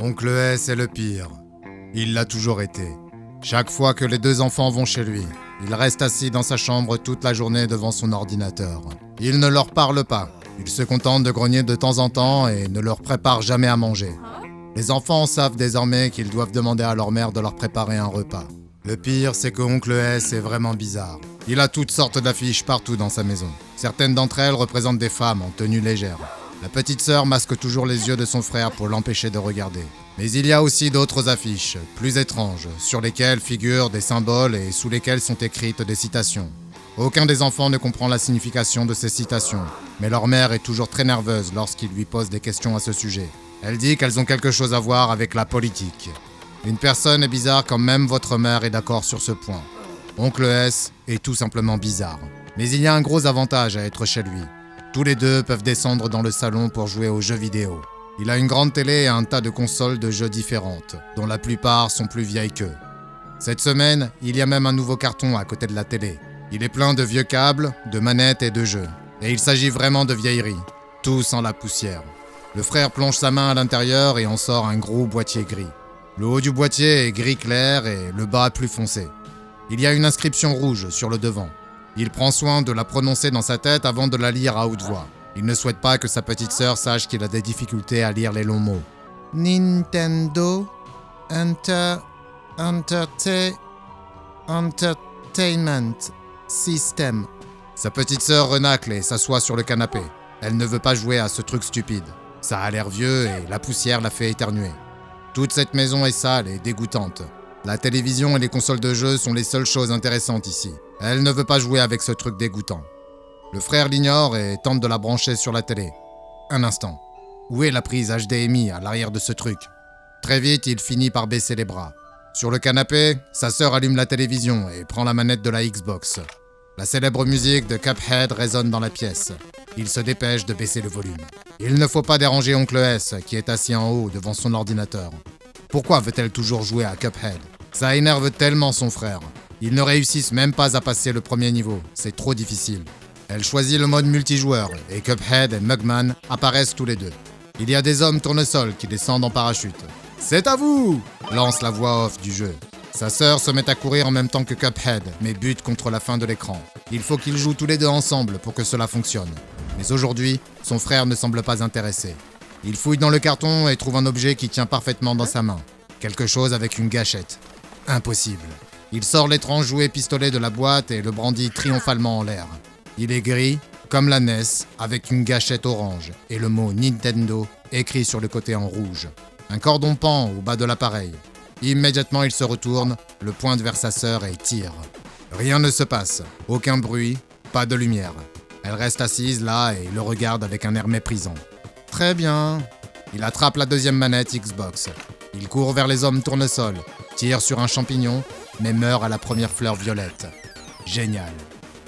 Oncle S est le pire. Il l'a toujours été. Chaque fois que les deux enfants vont chez lui, il reste assis dans sa chambre toute la journée devant son ordinateur. Il ne leur parle pas. Il se contente de grogner de temps en temps et ne leur prépare jamais à manger. Les enfants savent désormais qu'ils doivent demander à leur mère de leur préparer un repas. Le pire, c'est que Oncle S est vraiment bizarre. Il a toutes sortes d'affiches partout dans sa maison. Certaines d'entre elles représentent des femmes en tenue légère. La petite sœur masque toujours les yeux de son frère pour l'empêcher de regarder. Mais il y a aussi d'autres affiches, plus étranges, sur lesquelles figurent des symboles et sous lesquelles sont écrites des citations. Aucun des enfants ne comprend la signification de ces citations, mais leur mère est toujours très nerveuse lorsqu'il lui pose des questions à ce sujet. Elle dit qu'elles ont quelque chose à voir avec la politique. Une personne est bizarre quand même votre mère est d'accord sur ce point. Oncle S est tout simplement bizarre. Mais il y a un gros avantage à être chez lui. Tous les deux peuvent descendre dans le salon pour jouer aux jeux vidéo. Il a une grande télé et un tas de consoles de jeux différentes, dont la plupart sont plus vieilles qu'eux. Cette semaine, il y a même un nouveau carton à côté de la télé. Il est plein de vieux câbles, de manettes et de jeux. Et il s'agit vraiment de vieilleries, tout sans la poussière. Le frère plonge sa main à l'intérieur et en sort un gros boîtier gris. Le haut du boîtier est gris clair et le bas plus foncé. Il y a une inscription rouge sur le devant. Il prend soin de la prononcer dans sa tête avant de la lire à haute voix. Il ne souhaite pas que sa petite sœur sache qu'il a des difficultés à lire les longs mots. Nintendo Entertainment System. Sa petite sœur renacle et s'assoit sur le canapé. Elle ne veut pas jouer à ce truc stupide. Ça a l'air vieux et la poussière la fait éternuer. Toute cette maison est sale et dégoûtante. La télévision et les consoles de jeux sont les seules choses intéressantes ici. Elle ne veut pas jouer avec ce truc dégoûtant. Le frère l'ignore et tente de la brancher sur la télé. Un instant. Où est la prise HDMI à l'arrière de ce truc? Très vite, il finit par baisser les bras. Sur le canapé, sa sœur allume la télévision et prend la manette de la Xbox. La célèbre musique de Cuphead résonne dans la pièce. Il se dépêche de baisser le volume. Il ne faut pas déranger Oncle S, qui est assis en haut devant son ordinateur. Pourquoi veut-elle toujours jouer à Cuphead? Ça énerve tellement son frère. Ils ne réussissent même pas à passer le premier niveau, c'est trop difficile. Elle choisit le mode multijoueur et Cuphead et Mugman apparaissent tous les deux. Il y a des hommes tournesol qui descendent en parachute. « C'est à vous !» lance la voix off du jeu. Sa sœur se met à courir en même temps que Cuphead, mais bute contre la fin de l'écran. Il faut qu'ils jouent tous les deux ensemble pour que cela fonctionne. Mais aujourd'hui, son frère ne semble pas intéressé. Il fouille dans le carton et trouve un objet qui tient parfaitement dans sa main. Quelque chose avec une gâchette. Impossible. Il sort l'étrange jouet pistolet de la boîte et le brandit triomphalement en l'air. Il est gris, comme la NES, avec une gâchette orange et le mot Nintendo écrit sur le côté en rouge. Un cordon pend au bas de l'appareil. Immédiatement, il se retourne, le pointe vers sa sœur et tire. Rien ne se passe, aucun bruit, pas de lumière. Elle reste assise là et le regarde avec un air méprisant. Très bien. Il attrape la deuxième manette Xbox. Il court vers les hommes tournesol, tire sur un champignon, mais meurt à la première fleur violette. Génial.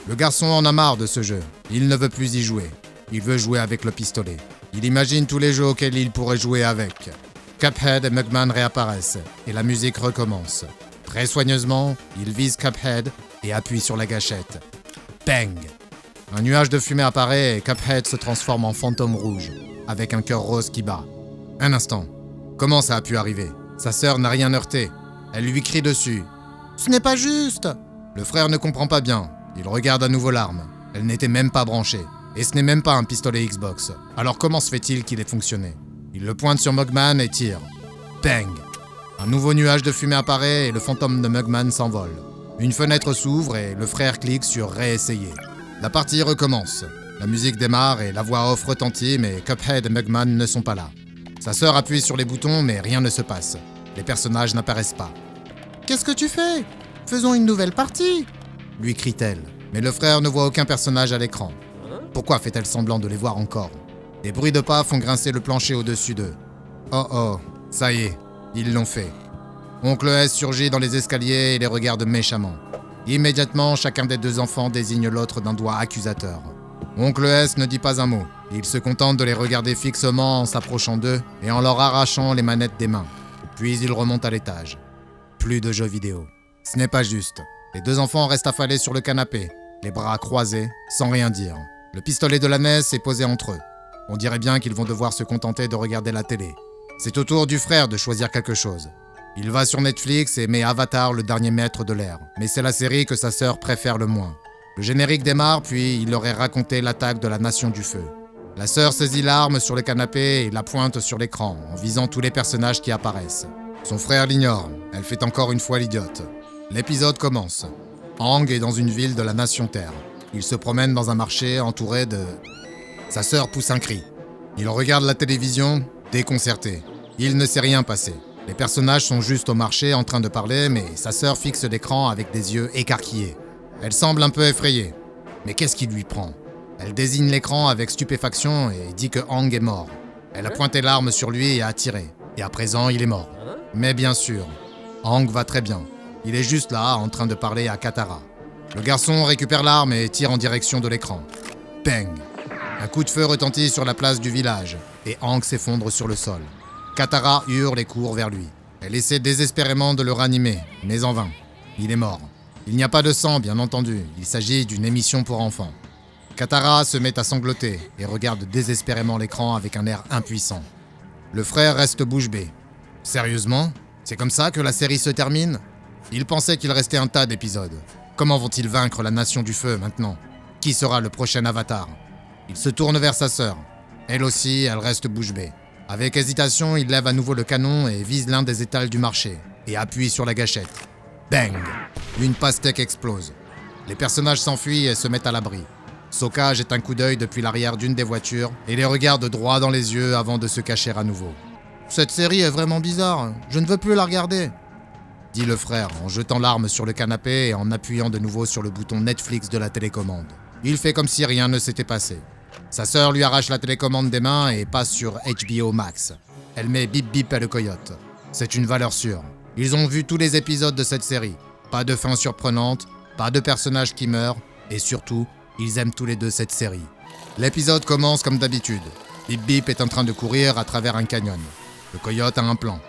Le garçon en a marre de ce jeu. Il ne veut plus y jouer. Il veut jouer avec le pistolet. Il imagine tous les jeux auxquels il pourrait jouer avec. Cuphead et Mugman réapparaissent, et la musique recommence. Très soigneusement, il vise Cuphead et appuie sur la gâchette. Bang! Un nuage de fumée apparaît et Cuphead se transforme en fantôme rouge, avec un cœur rose qui bat. Un instant. Comment ça a pu arriver? Sa sœur n'a rien heurté. Elle lui crie dessus. « Ce n'est pas juste !» Le frère ne comprend pas bien. Il regarde à nouveau l'arme. Elle n'était même pas branchée. Et ce n'est même pas un pistolet Xbox. Alors comment se fait-il qu'il ait fonctionné? Il le pointe sur Mugman et tire. Bang! Un nouveau nuage de fumée apparaît et le fantôme de Mugman s'envole. Une fenêtre s'ouvre et le frère clique sur « Réessayer ». La partie recommence. La musique démarre et la voix off retentit, mais Cuphead et Mugman ne sont pas là. Sa sœur appuie sur les boutons, mais rien ne se passe. Les personnages n'apparaissent pas. « Qu'est-ce que tu fais? Faisons une nouvelle partie !» lui crie-t-elle. Mais le frère ne voit aucun personnage à l'écran. Pourquoi fait-elle semblant de les voir encore? Des bruits de pas font grincer le plancher au-dessus d'eux. Oh oh, ça y est, ils l'ont fait. Oncle S surgit dans les escaliers et les regarde méchamment. Immédiatement, chacun des deux enfants désigne l'autre d'un doigt accusateur. Oncle S ne dit pas un mot. Il se contente de les regarder fixement en s'approchant d'eux et en leur arrachant les manettes des mains. Puis il remonte à l'étage. Plus de jeux vidéo. Ce n'est pas juste. Les deux enfants restent affalés sur le canapé, les bras croisés, sans rien dire. Le pistolet de la NES est posé entre eux. On dirait bien qu'ils vont devoir se contenter de regarder la télé. C'est au tour du frère de choisir quelque chose. Il va sur Netflix et met Avatar, le dernier maître de l'air. Mais c'est la série que sa sœur préfère le moins. Le générique démarre, puis il leur est raconté l'attaque de la Nation du Feu. La sœur saisit l'arme sur le canapé et la pointe sur l'écran, en visant tous les personnages qui apparaissent. Son frère l'ignore, elle fait encore une fois l'idiote. L'épisode commence. Aang est dans une ville de la Nation Terre. Il se promène dans un marché entouré de... Sa sœur pousse un cri. Il regarde la télévision, déconcerté. Il ne s'est rien passé. Les personnages sont juste au marché en train de parler, mais sa sœur fixe l'écran avec des yeux écarquillés. Elle semble un peu effrayée. Mais qu'est-ce qui lui prend ? Elle désigne l'écran avec stupéfaction et dit que Aang est mort. Elle a pointé l'arme sur lui et a tiré. Et à présent, il est mort. Mais bien sûr, Aang va très bien. Il est juste là, en train de parler à Katara. Le garçon récupère l'arme et tire en direction de l'écran. Bang ! Un coup de feu retentit sur la place du village, et Aang s'effondre sur le sol. Katara hurle et court vers lui. Elle essaie désespérément de le ranimer, mais en vain. Il est mort. Il n'y a pas de sang, bien entendu. Il s'agit d'une émission pour enfants. Katara se met à sangloter et regarde désespérément l'écran avec un air impuissant. Le frère reste bouche bée. Sérieusement ? C'est comme ça que la série se termine ? Il pensait qu'il restait un tas d'épisodes. Comment vont-ils vaincre la Nation du Feu maintenant ? Qui sera le prochain Avatar ? Il se tourne vers sa sœur. Elle aussi, elle reste bouche bée. Avec hésitation, il lève à nouveau le canon et vise l'un des étals du marché, et appuie sur la gâchette. Bang ! Une pastèque explose. Les personnages s'enfuient et se mettent à l'abri. Sokka jette un coup d'œil depuis l'arrière d'une des voitures et les regarde droit dans les yeux avant de se cacher à nouveau. « Cette série est vraiment bizarre, je ne veux plus la regarder !» dit le frère en jetant l'arme sur le canapé et en appuyant de nouveau sur le bouton Netflix de la télécommande. Il fait comme si rien ne s'était passé. Sa sœur lui arrache la télécommande des mains et passe sur HBO Max. Elle met Bip Bip et le coyote. C'est une valeur sûre. Ils ont vu tous les épisodes de cette série. Pas de fin surprenante, pas de personnages qui meurent, et surtout, ils aiment tous les deux cette série. L'épisode commence comme d'habitude. Bip Bip est en train de courir à travers un canyon. Le coyote a un plan.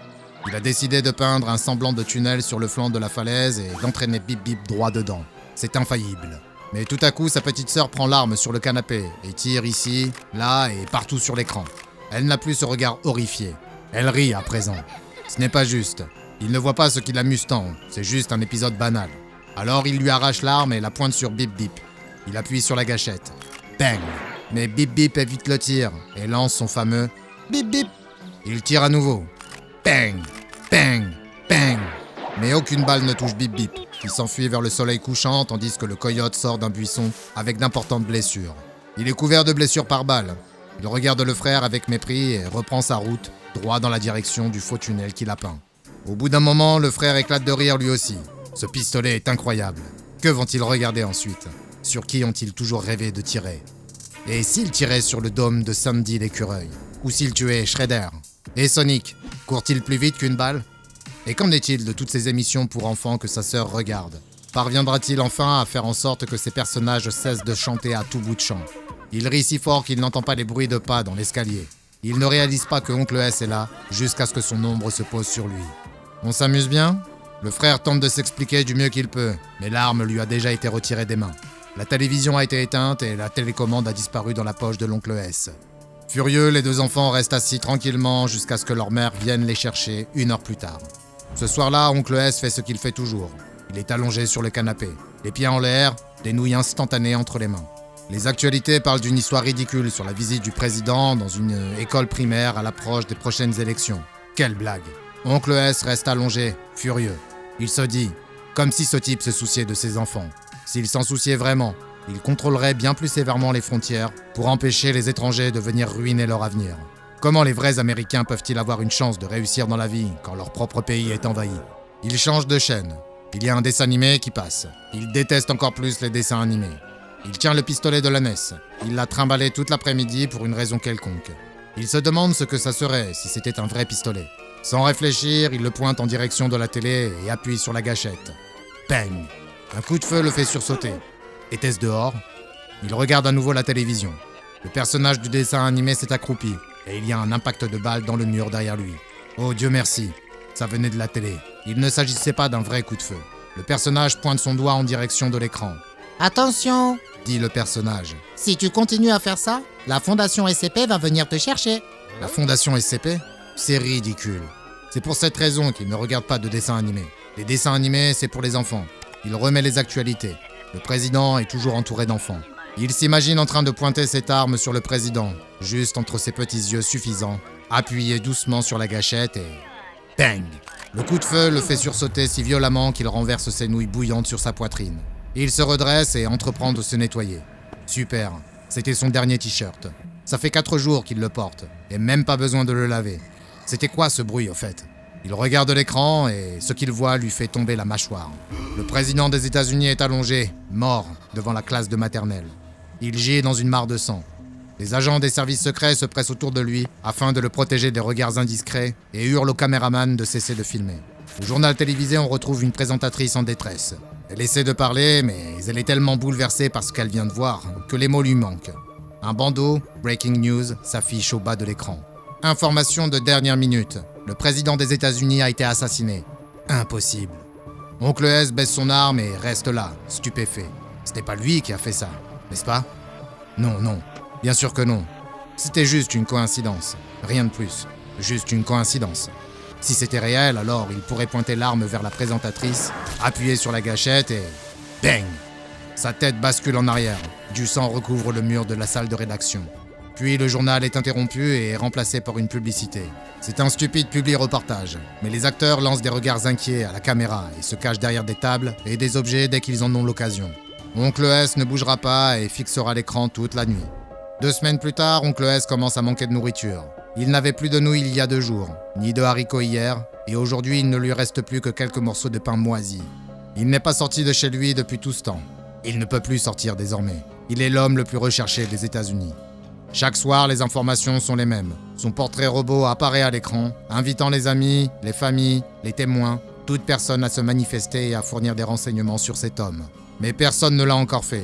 Il a décidé de peindre un semblant de tunnel sur le flanc de la falaise et d'entraîner Bip Bip droit dedans. C'est infaillible. Mais tout à coup, sa petite sœur prend l'arme sur le canapé et tire ici, là et partout sur l'écran. Elle n'a plus ce regard horrifié. Elle rit à présent. Ce n'est pas juste. Il ne voit pas ce qui l'amuse tant. C'est juste un épisode banal. Alors il lui arrache l'arme et la pointe sur Bip Bip. Il appuie sur la gâchette. Bang ! Mais Bip Bip évite le tir et lance son fameux Bip Bip. Il tire à nouveau. Bang ! Bang ! Bang ! Mais aucune balle ne touche Bip Bip, qui s'enfuit vers le soleil couchant tandis que le coyote sort d'un buisson avec d'importantes blessures. Il est couvert de blessures par balle. Il regarde le frère avec mépris et reprend sa route, droit dans la direction du faux tunnel qu'il a peint. Au bout d'un moment, le frère éclate de rire lui aussi. Ce pistolet est incroyable. Que vont-ils regarder ensuite ? Sur qui ont-ils toujours rêvé de tirer ? Et s'ils tiraient sur le dôme de Sandy l'écureuil ? Ou s'ils tuaient Shredder ? Et Sonic ? Court-il plus vite qu'une balle ? Et qu'en est-il de toutes ces émissions pour enfants que sa sœur regarde ? Parviendra-t-il enfin à faire en sorte que ces personnages cessent de chanter à tout bout de champ ? Il rit si fort qu'il n'entend pas les bruits de pas dans l'escalier. Il ne réalise pas que Oncle S est là, jusqu'à ce que son ombre se pose sur lui. On s'amuse bien ? Le frère tente de s'expliquer du mieux qu'il peut, mais l'arme lui a déjà été retirée des mains. La télévision a été éteinte et la télécommande a disparu dans la poche de l'oncle S. Furieux, les deux enfants restent assis tranquillement jusqu'à ce que leur mère vienne les chercher 1 heure plus tard. Ce soir-là, oncle S fait ce qu'il fait toujours. Il est allongé sur le canapé, les pieds en l'air, des nouilles instantanées entre les mains. Les actualités parlent d'une histoire ridicule sur la visite du président dans une école primaire à l'approche des prochaines élections. Quelle blague! Oncle S reste allongé, furieux. Il se dit, comme si ce type se souciait de ses enfants. S'il s'en souciait vraiment, il contrôlerait bien plus sévèrement les frontières pour empêcher les étrangers de venir ruiner leur avenir. Comment les vrais Américains peuvent-ils avoir une chance de réussir dans la vie quand leur propre pays est envahi ? Il change de chaîne. Il y a un dessin animé qui passe. Il déteste encore plus les dessins animés. Il tient le pistolet de la NES. Il l'a trimballé toute l'après-midi pour une raison quelconque. Il se demande ce que ça serait si c'était un vrai pistolet. Sans réfléchir, il le pointe en direction de la télé et appuie sur la gâchette. Bang ! Un coup de feu le fait sursauter. Était-ce dehors ? Il regarde à nouveau la télévision. Le personnage du dessin animé s'est accroupi et il y a un impact de balle dans le mur derrière lui. Oh Dieu merci, ça venait de la télé. Il ne s'agissait pas d'un vrai coup de feu. Le personnage pointe son doigt en direction de l'écran. « Attention !» dit le personnage. « Si tu continues à faire ça, la Fondation SCP va venir te chercher. » La Fondation SCP ? C'est ridicule. C'est pour cette raison qu'il ne regarde pas de dessins animés. Les dessins animés, c'est pour les enfants. Il remet les actualités. Le président est toujours entouré d'enfants. Il s'imagine en train de pointer cette arme sur le président, juste entre ses petits yeux suffisants, appuyé doucement sur la gâchette et... bang! Le coup de feu le fait sursauter si violemment qu'il renverse ses nouilles bouillantes sur sa poitrine. Il se redresse et entreprend de se nettoyer. Super, c'était son dernier t-shirt. Ça fait 4 jours qu'il le porte, et même pas besoin de le laver. C'était quoi ce bruit au fait? Il regarde l'écran et ce qu'il voit lui fait tomber la mâchoire. Le président des États-Unis est allongé, mort, devant la classe de maternelle. Il gît dans une mare de sang. Les agents des services secrets se pressent autour de lui afin de le protéger des regards indiscrets et hurlent au caméraman de cesser de filmer. Au journal télévisé, on retrouve une présentatrice en détresse. Elle essaie de parler, mais elle est tellement bouleversée par ce qu'elle vient de voir que les mots lui manquent. Un bandeau, Breaking News, s'affiche au bas de l'écran. Information de dernière minute. Le président des États-Unis a été assassiné. Impossible. Oncle S baisse son arme et reste là, stupéfait. Ce n'est pas lui qui a fait ça, n'est-ce pas? Non, bien sûr que non. C'était juste une coïncidence, rien de plus. Juste une coïncidence. Si c'était réel, alors il pourrait pointer l'arme vers la présentatrice, appuyer sur la gâchette et... bang! Sa tête bascule en arrière. Du sang recouvre le mur de la salle de rédaction. Puis le journal est interrompu et est remplacé par une publicité. C'est un stupide publi-reportage, mais les acteurs lancent des regards inquiets à la caméra et se cachent derrière des tables et des objets dès qu'ils en ont l'occasion. Oncle S ne bougera pas et fixera l'écran toute la nuit. 2 semaines plus tard, Oncle S commence à manquer de nourriture. Il n'avait plus de nouilles il y a 2 jours, ni de haricots hier, et aujourd'hui il ne lui reste plus que quelques morceaux de pain moisi. Il n'est pas sorti de chez lui depuis tout ce temps. Il ne peut plus sortir désormais. Il est l'homme le plus recherché des États-Unis. Chaque soir, les informations sont les mêmes. Son portrait robot apparaît à l'écran, invitant les amis, les familles, les témoins, toute personne à se manifester et à fournir des renseignements sur cet homme. Mais personne ne l'a encore fait.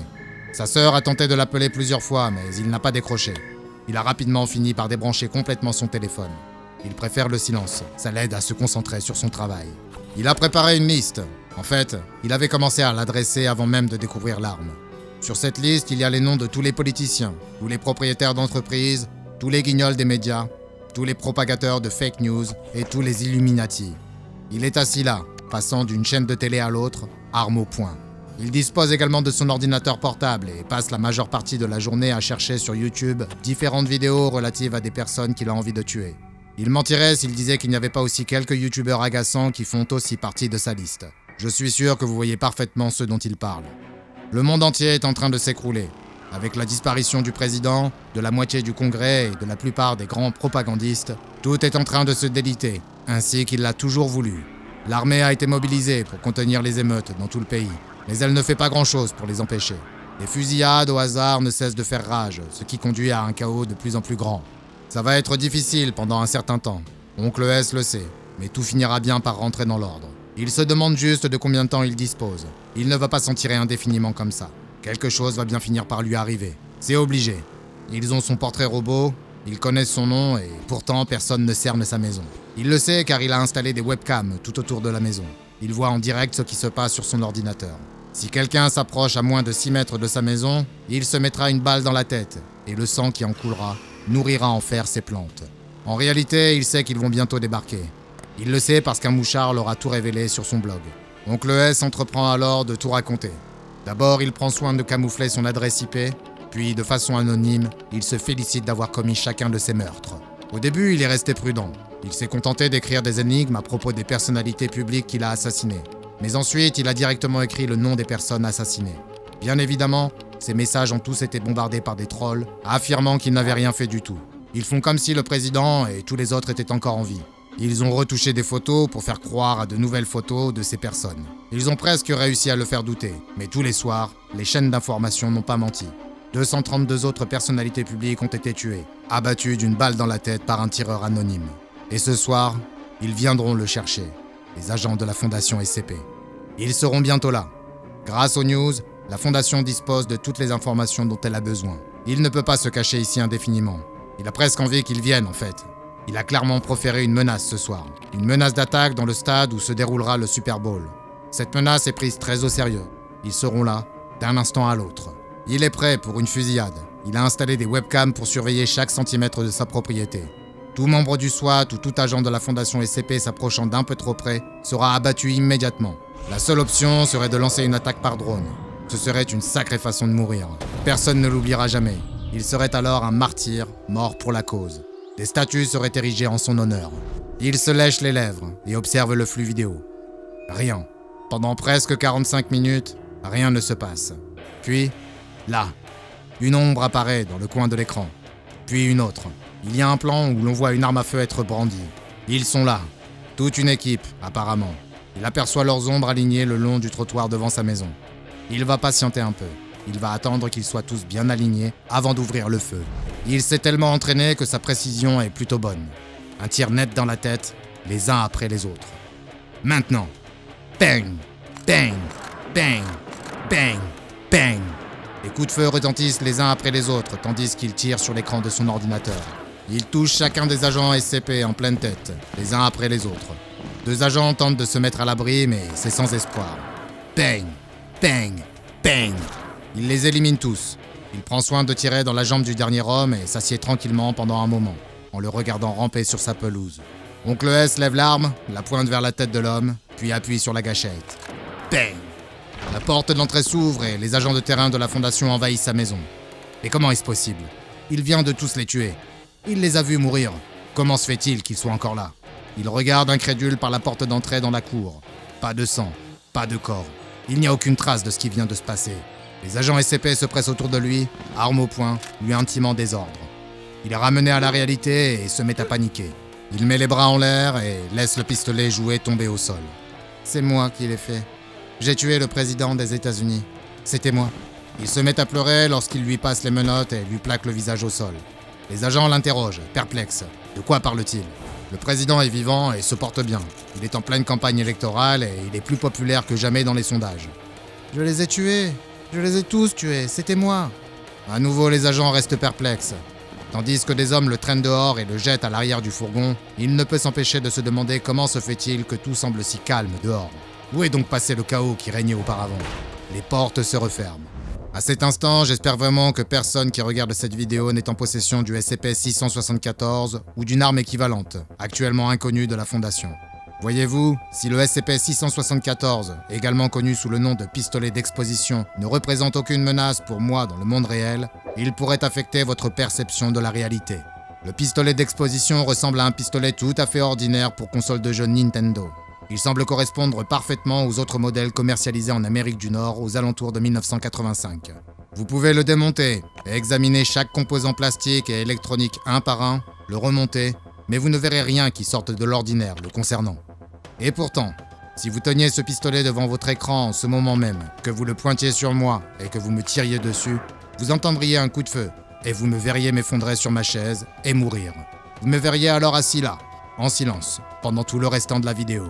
Sa sœur a tenté de l'appeler plusieurs fois, mais il n'a pas décroché. Il a rapidement fini par débrancher complètement son téléphone. Il préfère le silence, ça l'aide à se concentrer sur son travail. Il a préparé une liste. En fait, il avait commencé à l'adresser avant même de découvrir l'arme. Sur cette liste, il y a les noms de tous les politiciens, tous les propriétaires d'entreprises, tous les guignols des médias, tous les propagateurs de fake news et tous les Illuminati. Il est assis là, passant d'une chaîne de télé à l'autre, arme au poing. Il dispose également de son ordinateur portable et passe la majeure partie de la journée à chercher sur YouTube différentes vidéos relatives à des personnes qu'il a envie de tuer. Il mentirait s'il disait qu'il n'y avait pas aussi quelques youtubeurs agaçants qui font aussi partie de sa liste. Je suis sûr que vous voyez parfaitement ce dont il parle. Le monde entier est en train de s'écrouler. Avec la disparition du président, de la moitié du Congrès et de la plupart des grands propagandistes, tout est en train de se déliter, ainsi qu'il l'a toujours voulu. L'armée a été mobilisée pour contenir les émeutes dans tout le pays, mais elle ne fait pas grand-chose pour les empêcher. Les fusillades au hasard ne cessent de faire rage, ce qui conduit à un chaos de plus en plus grand. Ça va être difficile pendant un certain temps. Oncle S le sait, mais tout finira bien par rentrer dans l'ordre. Il se demande juste de combien de temps il dispose. Il ne va pas s'en tirer indéfiniment comme ça. Quelque chose va bien finir par lui arriver. C'est obligé. Ils ont son portrait robot, ils connaissent son nom et pourtant personne ne cerne sa maison. Il le sait car il a installé des webcams tout autour de la maison. Il voit en direct ce qui se passe sur son ordinateur. Si quelqu'un s'approche à moins de 6 mètres de sa maison, il se mettra une balle dans la tête et le sang qui en coulera nourrira en fer ses plantes. En réalité, il sait qu'ils vont bientôt débarquer. Il le sait parce qu'un mouchard leur a tout révélé sur son blog. Oncle S entreprend alors de tout raconter. D'abord, il prend soin de camoufler son adresse IP, puis de façon anonyme, il se félicite d'avoir commis chacun de ses meurtres. Au début, il est resté prudent. Il s'est contenté d'écrire des énigmes à propos des personnalités publiques qu'il a assassinées. Mais ensuite, il a directement écrit le nom des personnes assassinées. Bien évidemment, ces messages ont tous été bombardés par des trolls, affirmant qu'ils n'avaient rien fait du tout. Ils font comme si le président et tous les autres étaient encore en vie. Ils ont retouché des photos pour faire croire à de nouvelles photos de ces personnes. Ils ont presque réussi à le faire douter, mais tous les soirs, les chaînes d'information n'ont pas menti. 232 autres personnalités publiques ont été tuées, abattues d'une balle dans la tête par un tireur anonyme. Et ce soir, ils viendront le chercher, les agents de la Fondation SCP. Ils seront bientôt là. Grâce aux news, la Fondation dispose de toutes les informations dont elle a besoin. Il ne peut pas se cacher ici indéfiniment. Il a presque envie qu'ils viennent, en fait. Il a clairement proféré une menace ce soir. Une menace d'attaque dans le stade où se déroulera le Super Bowl. Cette menace est prise très au sérieux. Ils seront là, d'un instant à l'autre. Il est prêt pour une fusillade. Il a installé des webcams pour surveiller chaque centimètre de sa propriété. Tout membre du SWAT ou tout agent de la Fondation SCP s'approchant d'un peu trop près sera abattu immédiatement. La seule option serait de lancer une attaque par drone. Ce serait une sacrée façon de mourir. Personne ne l'oubliera jamais. Il serait alors un martyr, mort pour la cause. Des statues seraient érigées en son honneur. Il se lèche les lèvres et observe le flux vidéo. Rien. Pendant presque 45 minutes, rien ne se passe. Puis, là, une ombre apparaît dans le coin de l'écran. Puis une autre. Il y a un plan où l'on voit une arme à feu être brandie. Ils sont là. Toute une équipe, apparemment. Il aperçoit leurs ombres alignées le long du trottoir devant sa maison. Il va patienter un peu. Il va attendre qu'ils soient tous bien alignés avant d'ouvrir le feu. Il s'est tellement entraîné que sa précision est plutôt bonne. Un tir net dans la tête, les uns après les autres. Maintenant. Bang, bang, bang, bang, bang. Les coups de feu retentissent les uns après les autres tandis qu'il tire sur l'écran de son ordinateur. Il touche chacun des agents SCP en pleine tête, les uns après les autres. 2 agents tentent de se mettre à l'abri, mais c'est sans espoir. Bang, bang, bang. Il les élimine tous. Il prend soin de tirer dans la jambe du dernier homme et s'assied tranquillement pendant un moment, en le regardant ramper sur sa pelouse. Oncle S lève l'arme, la pointe vers la tête de l'homme, puis appuie sur la gâchette. Bang! La porte d'entrée s'ouvre et les agents de terrain de la Fondation envahissent sa maison. Mais comment est-ce possible? Il vient de tous les tuer. Il les a vus mourir. Comment se fait-il qu'ils soient encore là? Il regarde incrédule par la porte d'entrée dans la cour. Pas de sang, pas de corps. Il n'y a aucune trace de ce qui vient de se passer. Les agents SCP se pressent autour de lui, armes au poing, lui intimant des ordres. Il est ramené à la réalité et se met à paniquer. Il met les bras en l'air et laisse le pistolet joué tomber au sol. C'est moi qui l'ai fait. J'ai tué le président des États-Unis. C'était moi. Il se met à pleurer lorsqu'il lui passe les menottes et lui plaque le visage au sol. Les agents l'interrogent, perplexes. De quoi parle-t-il? Le président est vivant et se porte bien. Il est en pleine campagne électorale et il est plus populaire que jamais dans les sondages. Je les ai tués. Je les ai tous tués. C'était moi. À nouveau, les agents restent perplexes. Tandis que des hommes le traînent dehors et le jettent à l'arrière du fourgon, il ne peut s'empêcher de se demander comment se fait-il que tout semble si calme dehors. Où est donc passé le chaos qui régnait auparavant? Les portes se referment. À cet instant, j'espère vraiment que personne qui regarde cette vidéo n'est en possession du SCP-674 ou d'une arme équivalente, actuellement inconnue de la Fondation. Voyez-vous, si le SCP-674, également connu sous le nom de pistolet d'exposition, ne représente aucune menace pour moi dans le monde réel, il pourrait affecter votre perception de la réalité. Le pistolet d'exposition ressemble à un pistolet tout à fait ordinaire pour console de jeux Nintendo. Il semble correspondre parfaitement aux autres modèles commercialisés en Amérique du Nord aux alentours de 1985. Vous pouvez le démonter et examiner chaque composant plastique et électronique un par un, le remonter, mais vous ne verrez rien qui sorte de l'ordinaire le concernant. Et pourtant, si vous teniez ce pistolet devant votre écran en ce moment même, que vous le pointiez sur moi et que vous me tiriez dessus, vous entendriez un coup de feu et vous me verriez m'effondrer sur ma chaise et mourir. Vous me verriez alors assis là, en silence, pendant tout le restant de la vidéo.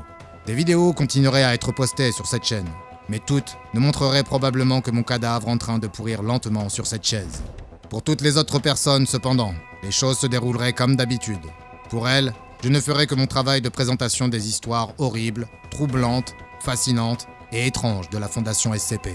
Des vidéos continueraient à être postées sur cette chaîne, mais toutes ne montreraient probablement que mon cadavre en train de pourrir lentement sur cette chaise. Pour toutes les autres personnes, cependant, les choses se dérouleraient comme d'habitude. Pour elles, je ne ferai que mon travail de présentation des histoires horribles, troublantes, fascinantes et étranges de la Fondation SCP.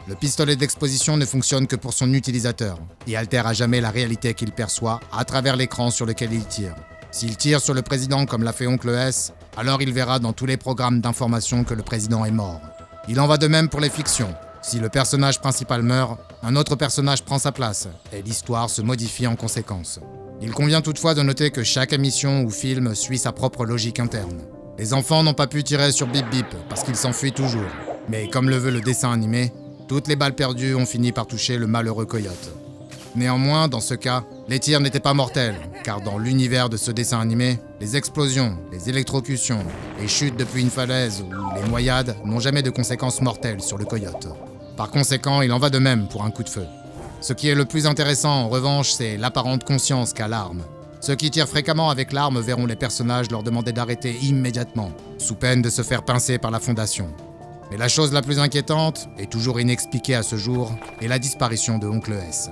Le pistolet d'exposition ne fonctionne que pour son utilisateur et altère à jamais la réalité qu'il perçoit à travers l'écran sur lequel il tire. S'il tire sur le président comme l'a fait Oncle S, alors il verra dans tous les programmes d'information que le président est mort. Il en va de même pour les fictions. Si le personnage principal meurt, un autre personnage prend sa place et l'histoire se modifie en conséquence. Il convient toutefois de noter que chaque émission ou film suit sa propre logique interne. Les enfants n'ont pas pu tirer sur Bip Bip parce qu'ils s'enfuient toujours. Mais comme le veut le dessin animé, toutes les balles perdues ont fini par toucher le malheureux coyote. Néanmoins, dans ce cas, les tirs n'étaient pas mortels, car dans l'univers de ce dessin animé, les explosions, les électrocutions, les chutes depuis une falaise ou les noyades n'ont jamais de conséquences mortelles sur le coyote. Par conséquent, il en va de même pour un coup de feu. Ce qui est le plus intéressant, en revanche, c'est l'apparente conscience qu'a l'arme. Ceux qui tirent fréquemment avec l'arme verront les personnages leur demander d'arrêter immédiatement, sous peine de se faire pincer par la Fondation. Mais la chose la plus inquiétante, et toujours inexpliquée à ce jour, est la disparition de Oncle S.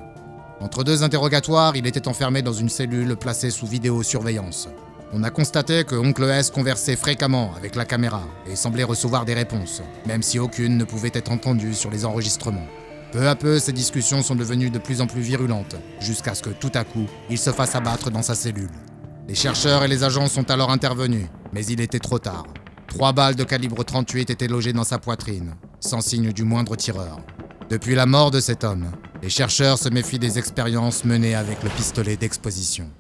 Entre 2 interrogatoires, il était enfermé dans une cellule placée sous vidéosurveillance. On a constaté que Oncle S conversait fréquemment avec la caméra et semblait recevoir des réponses, même si aucune ne pouvait être entendue sur les enregistrements. Peu à peu, ces discussions sont devenues de plus en plus virulentes, jusqu'à ce que tout à coup, il se fasse abattre dans sa cellule. Les chercheurs et les agents sont alors intervenus, mais il était trop tard. 3 balles de calibre 38 étaient logées dans sa poitrine, sans signe du moindre tireur. Depuis la mort de cet homme, les chercheurs se méfient des expériences menées avec le pistolet d'exposition.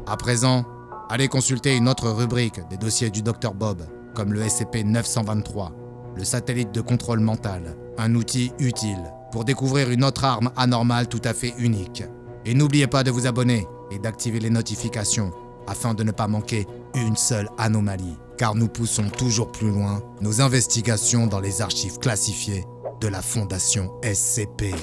À présent, allez consulter une autre rubrique des dossiers du Dr Bob, comme le SCP-923, le satellite de contrôle mental, un outil utile pour découvrir une autre arme anormale tout à fait unique. Et n'oubliez pas de vous abonner et d'activer les notifications afin de ne pas manquer une seule anomalie, car nous poussons toujours plus loin nos investigations dans les archives classifiées de la Fondation SCP.